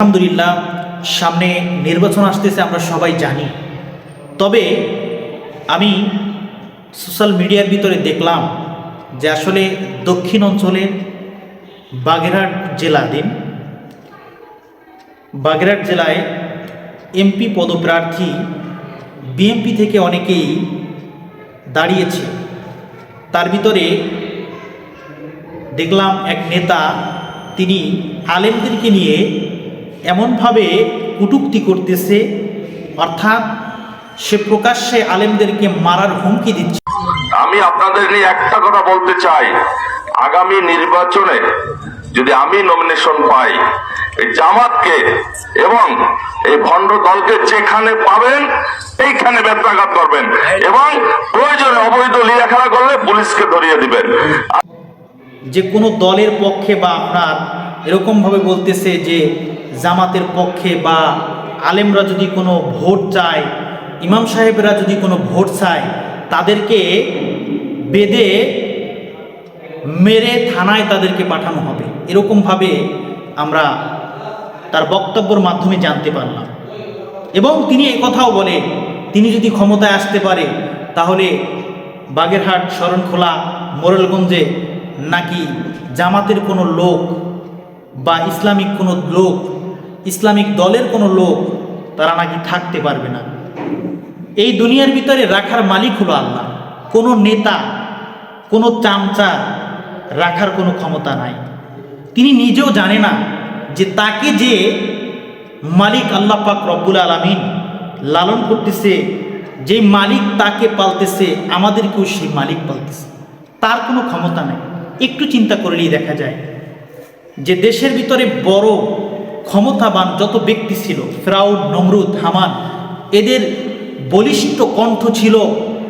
আলহামদুলিল্লাহ সামনে নির্বাচন আসতেছে, আমরা সবাই জানি। তবে আমি সোশ্যাল মিডিয়ার ভিতরে দেখলাম যে আসলে দক্ষিণ অঞ্চলের বাগেরহাট বাগেরহাট জেলায় এমপি পদপ্রার্থী বিএনপি থেকে অনেকেই দাঁড়িয়েছে। তার ভিতরে দেখলাম এক নেতা, তিনি আলেমদেরকে নিয়ে এমনভাবে কটূক্তি করতেছে, অর্থাৎ সে প্রকাশ্যে আলেমদেরকে মারার হুমকি দিচ্ছে। আমি আপনাদের নিয়ে একটা কথা বলতে চাই, আগামী নির্বাচনে যদি আমি নমিনেশন পাই, এই জামাতকে এবং এই ভণ্ড দলকে যেখানে পাবেন এইখানে ব্যত্যাঘাত করবেন এবং প্রয়োজনে অবৈধ লীলাখেলা করলে পুলিশকে ধরিয়ে দিবেন। যে কোনো দলের পক্ষে বা আপনার এরকমভাবে বলতেছে যে জামাতের পক্ষে বা আলেমরা যদি কোনো ভোট চায়, ইমাম সাহেবরা যদি কোনো ভোট চায়, তাদেরকে বেঁধে মেরে থানায় তাদেরকে পাঠানো হবে, এরকমভাবে আমরা তার বক্তব্যের মাধ্যমে জানতে পারলাম। এবং তিনি এই কথাও বলে, তিনি যদি ক্ষমতায় আসতে পারে তাহলে বাগেরহাট, শরণখোলা, মোরেলগঞ্জে নাকি জামাতের কোনো লোক বা ইসলামিক কোনো লোক, ইসলামিক দলের কোনো লোক তারা নাকি থাকতে পারবে না। এই দুনিয়ার ভিতরে রাখার মালিক হলো আল্লাহ। কোনো নেতা, কোনো চামচা রাখার কোনো ক্ষমতা নাই। তিনি নিজেও জানে না যে তাকে যে মালিক আল্লাহ পাক রব্বুল আলামিন লালন করতেছে, যে মালিক তাকে পালতেছে, আমাদেরকেও সেই মালিক পালতেছে, তার কোনো ক্ষমতা নাই। একটু চিন্তা করলেই দেখা যায় যে দেশের ভিতরে বড় ক্ষমতাবান যত ব্যক্তি ছিল, ফেরাউন, নমরুদ, হামান, এদের বলিষ্ঠ কণ্ঠ ছিল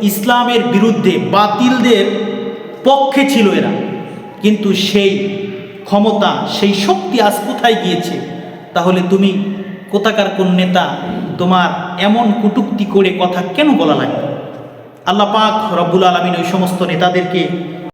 ইসলামের বিরুদ্ধে, বাতিলদের পক্ষে ছিল এরা। কিন্তু সেই ক্ষমতা, সেই শক্তি আজ কোথায় গিয়েছে? তাহলে তুমি কোথাকার কোন নেতা, তোমার এমন কটূক্তি করে কথা কেন বলা লাগবে? আল্লাহ পাক রব্বুল আলামিন ওই সমস্ত নেতাদেরকে